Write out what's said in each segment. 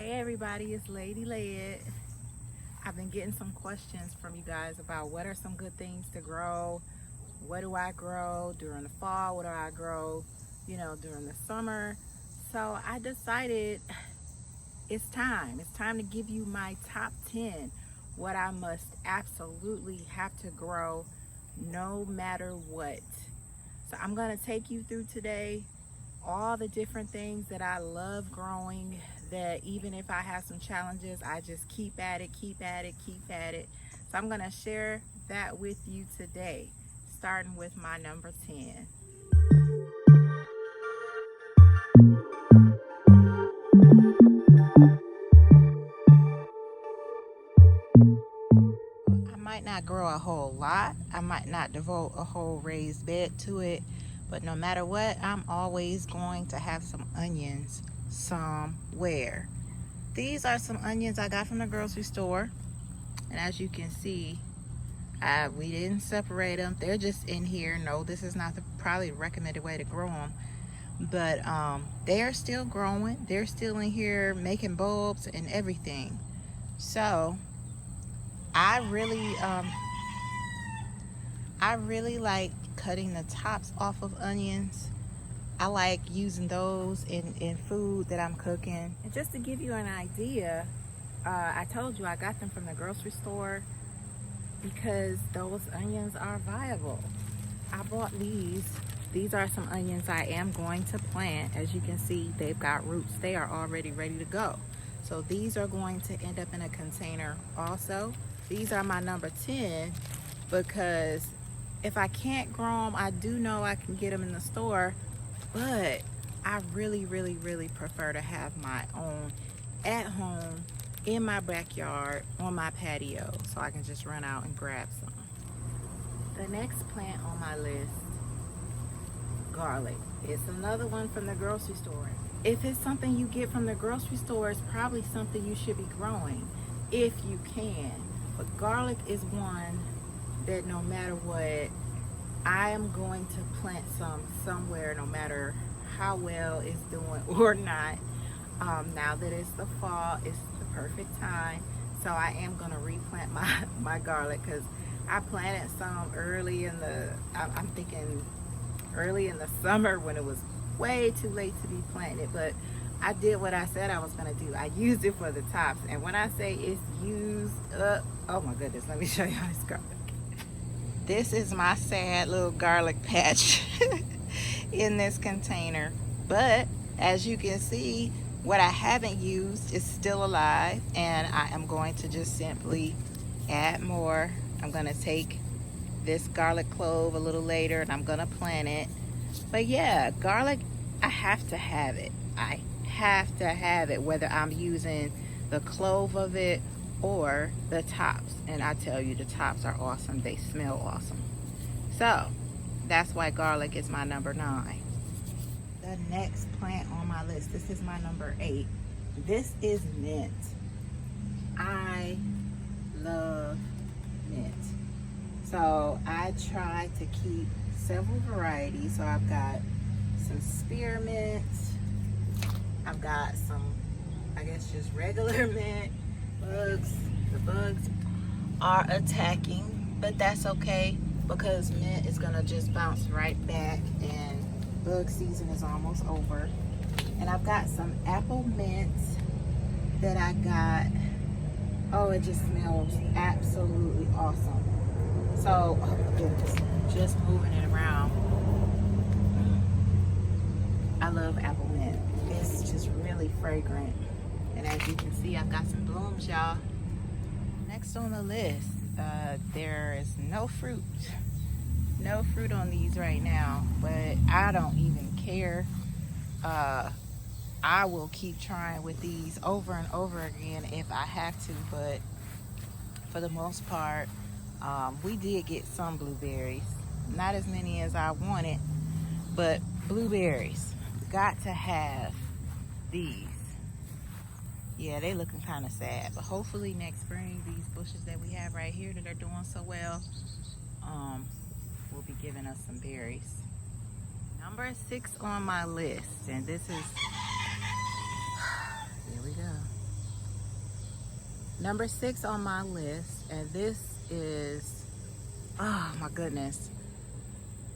Hey everybody, it's LadyLead. I've been getting some questions from you guys about what are some good things to grow. What do I grow during the fall? What do I grow, during the summer? So I decided it's time. It's time to give you my top 10, what I must absolutely have to grow no matter what. So I'm gonna take you through today all the different things that I love growing, that even if I have some challenges, I just keep at it, keep at it, keep at it. So I'm gonna share that with you today, starting with my number 10. I might not grow a whole lot. I might not devote a whole raised bed to it, but no matter what, I'm always going to have some onions somewhere. These are some onions I got from the grocery store, and as you can see, we didn't separate them. They're just in here. No, this is not the probably recommended way to grow them, but they're still growing. They're still in here making bulbs and everything. So I really like cutting the tops off of onions. I like using those in food that I'm cooking. And just to give you an idea, I told you I got them from the grocery store because those onions are viable. I bought these. These are some onions I am going to plant. As you can see, they've got roots. They are already ready to go. So these are going to end up in a container also. These are my number 10 because if I can't grow them, I do know I can get them in the store, but I really prefer to have my own at home in my backyard on my patio, so I can just run out and grab some. The next plant on my list, garlic. It's another one from the grocery store. If it's something you get from the grocery store, it's probably something you should be growing if you can. But garlic is one that no matter what, I am going to plant some somewhere, no matter how well it's doing or not. Now that it's the fall, it's the perfect time. So I am going to replant my garlic because I planted some early in I'm thinking early in the summer when it was way too late to be planted. But I did what I said I was going to do. I used it for the tops. And when I say it's used up, oh my goodness, let me show you this garlic. This is my sad little garlic patch in this container. But as you can see, what I haven't used is still alive, and I am going to just simply add more. I'm going to take this garlic clove a little later and I'm going to plant it. But yeah, garlic, I have to have it. I have to have it, whether I'm using the clove of it or the tops. And I tell you, the tops are awesome. They smell awesome. So that's why garlic is my number 9. The next plant on my list, this is my number 8. This is mint. I love mint. So I try to keep several varieties. So I've got some spearmint. I've got some, I guess, just regular mint. The bugs are attacking, but that's okay because mint is gonna just bounce right back, and bug season is almost over. And I've got some apple mint that I got. Oh, it just smells absolutely awesome. So, oh my goodness, just moving it around. I love apple mint. It's just really fragrant. And as you can see, I've got some blooms, y'all. Next on the list, there is no fruit. No fruit on these right now, but I don't even care. I will keep trying with these over and over again if I have to, but for the most part, we did get some blueberries. Not as many as I wanted, but blueberries. Got to have these. Yeah, they looking kind of sad, but hopefully next spring, these bushes that we have right here that are doing so well, will be giving us some berries. Number 6 on my list, and this is, here we go. Number 6 on my list, and this is, oh my goodness.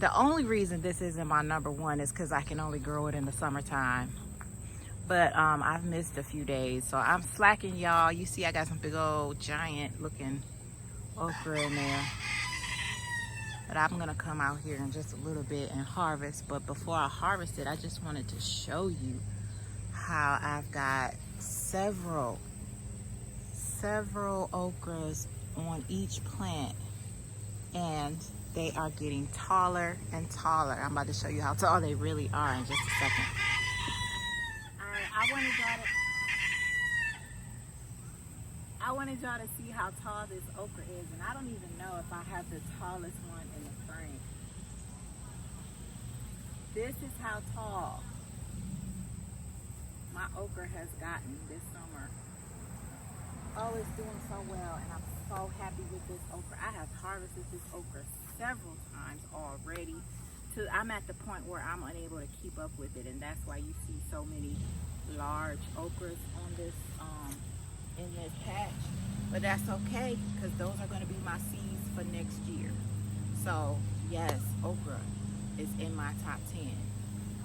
The only reason this isn't my number 1 is because I can only grow it in the summertime. But I've missed a few days, so I'm slacking, y'all. You see I got some big old giant looking okra in there. But I'm gonna come out here in just a little bit and harvest. But before I harvest it, I just wanted to show you how I've got several okras on each plant, and they are getting taller and taller. I'm about to show you how tall they really are in just a second. I wanted y'all to see how tall this okra is, and I don't even know if I have the tallest one in the frame. This is how tall my okra has gotten this summer. Oh, it's doing so well, and I'm so happy with this okra. I have harvested this okra several times already. I'm at the point where I'm unable to keep up with it, and that's why you see so many large okras on this in this patch. But that's okay, because those are going to be my seeds for next year. So yes, okra is in my top 10.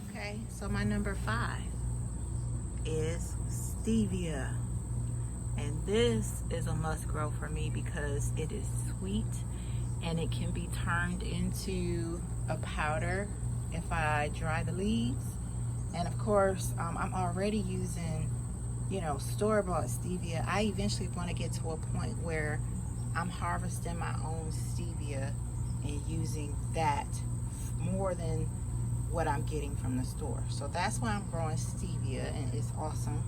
Okay, so my number 5 is stevia. And this is a must grow for me because it is sweet and it can be turned into a powder if I dry the leaves. And of course, I'm already using, store-bought stevia. I eventually want to get to a point where I'm harvesting my own stevia and using that more than what I'm getting from the store. So that's why I'm growing stevia, and it's awesome.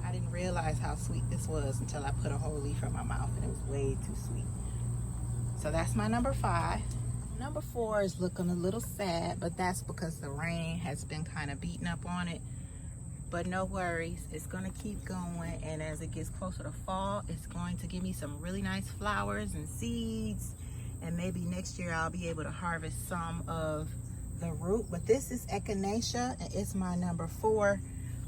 I didn't realize how sweet this was until I put a whole leaf in my mouth, and it was way too sweet. So that's my number 5. Number 4 is looking a little sad, but that's because the rain has been kind of beating up on it. But no worries, it's going to keep going, and as it gets closer to fall, it's going to give me some really nice flowers and seeds, and maybe next year I'll be able to harvest some of the root. But this is Echinacea, and it's my number 4.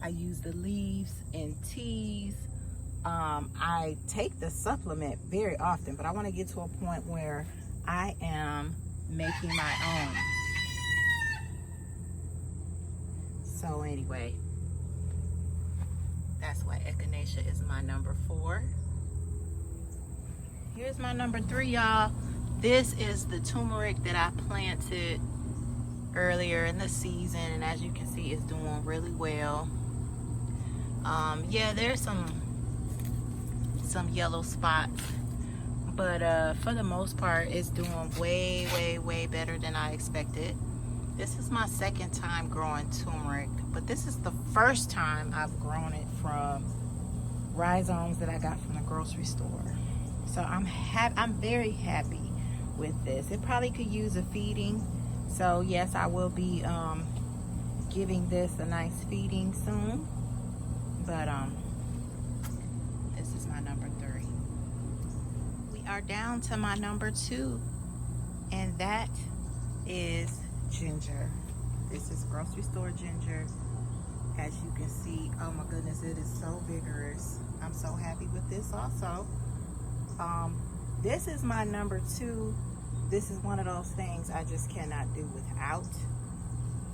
I use the leaves in teas. I take the supplement very often, but I want to get to a point where I am making my own. So anyway, that's why Echinacea is my number 4. Here's my number 3, y'all. This is the turmeric that I planted earlier in the season, and as you can see, it's doing really well. Yeah, there's some yellow spots, but for the most part, it's doing way better than I expected. This is my 2nd time growing turmeric, but this is the first time I've grown it from rhizomes that I got from the grocery store. So I'm very happy with this. It probably could use a feeding, so yes, I will be giving this a nice feeding soon. But this is my number 3. We are down to my number 2, and that is ginger. This is grocery store ginger. As you can see, oh my goodness, it is so vigorous. I'm so happy with this also. This is my number 2. This is one of those things I just cannot do without.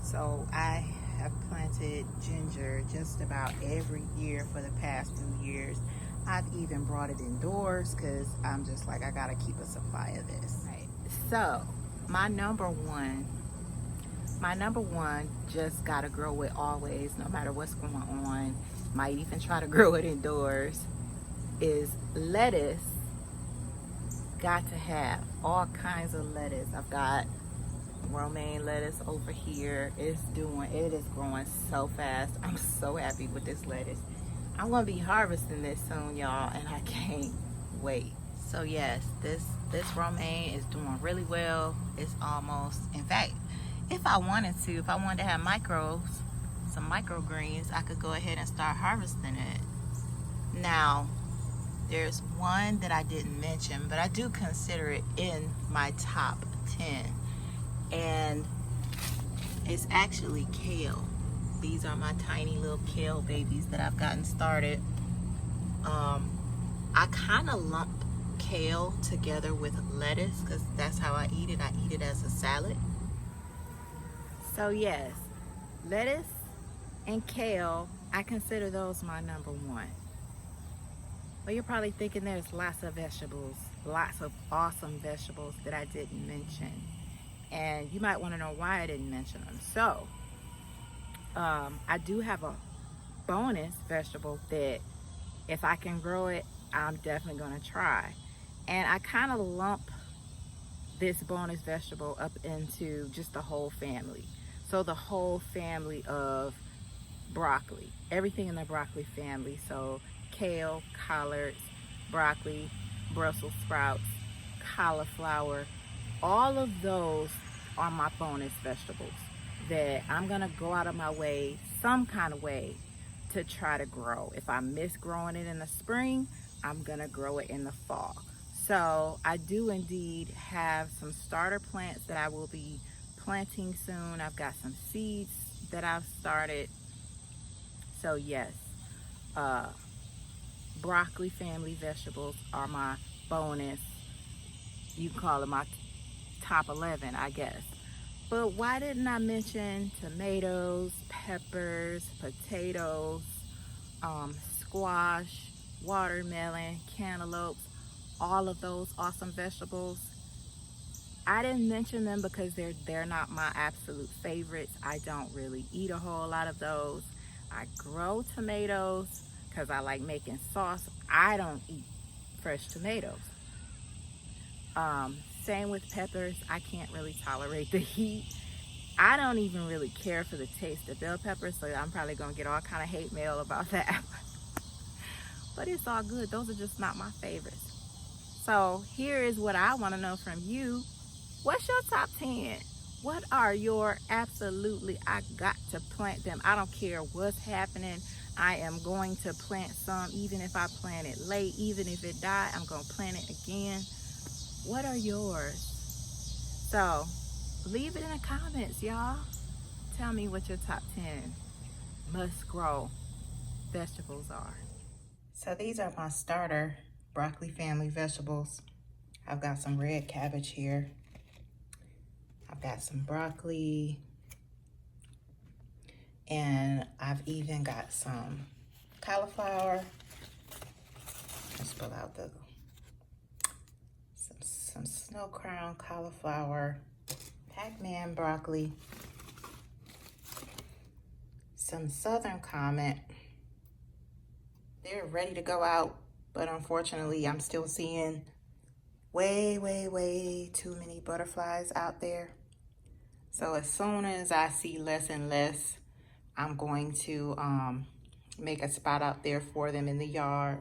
So I have planted ginger just about every year for the past few years. I've even brought it indoors because I'm just like, I gotta keep a supply of this. Right. So my number one just gotta grow it always, no matter what's going on. Might even try to grow it indoors, is lettuce. Got to have all kinds of lettuce. I've got romaine lettuce over here. It is growing so fast. I'm so happy with this lettuce. I'm gonna be harvesting this soon, y'all, and I can't wait. So yes, this romaine is doing really well. It's almost, in fact, if I wanted to have some microgreens, I could go ahead and start harvesting it. Now, there's one that I didn't mention, but I do consider it in my top 10. And it's actually kale. These are my tiny little kale babies that I've gotten started. I kind of lump kale together with lettuce because that's how I eat it. I eat it as a salad. So yes, lettuce and kale, I consider those my number one. But you're probably thinking there's lots of vegetables, lots of awesome vegetables that I didn't mention. And you might want to know why I didn't mention them. So, I do have a bonus vegetable that if I can grow it, I'm definitely going to try. And I kind of lump this bonus vegetable up into just the whole family. So the whole family of broccoli, everything in the broccoli family. So kale, collards, broccoli, Brussels sprouts, cauliflower, all of those are my bonus vegetables that I'm gonna go out of my way, some kind of way, to try to grow. If I miss growing it in the spring, I'm gonna grow it in the fall. So I do indeed have some starter plants that I will be planting soon. I've got some seeds that I've started. So yes, broccoli family vegetables are my bonus. You can call it my top 11, I guess. But why didn't I mention tomatoes, peppers, potatoes, squash, watermelon, cantaloupes, all of those awesome vegetables? I didn't mention them because they're not my absolute favorites. I don't really eat a whole lot of those. I grow tomatoes because I like making sauce. I don't eat fresh tomatoes. Same with peppers. I can't really tolerate the heat. I don't even really care for the taste of bell peppers, so I'm probably gonna get all kind of hate mail about that. But it's all good. Those are just not my favorites. So here is what I want to know from you. What's your top 10? What are your absolutely, I got to plant them. I don't care what's happening. I am going to plant some, even if I plant it late, even if it died, I'm going to plant it again. What are yours? So leave it in the comments, y'all. Tell me what your top 10 must grow vegetables are. So these are my starter broccoli family vegetables. I've got some red cabbage here. I've got some broccoli. And I've even got some cauliflower. Let's pull out some snow crown cauliflower, Pac-Man broccoli, some southern comet. They're ready to go out, but unfortunately I'm still seeing way too many butterflies out there. So as soon as I see less and less, I'm going to make a spot out there for them in the yard.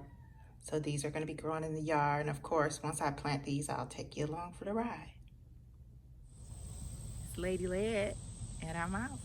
So these are going to be growing in the yard. And of course, once I plant these, I'll take you along for the ride. It's Lady Lead, and I'm out.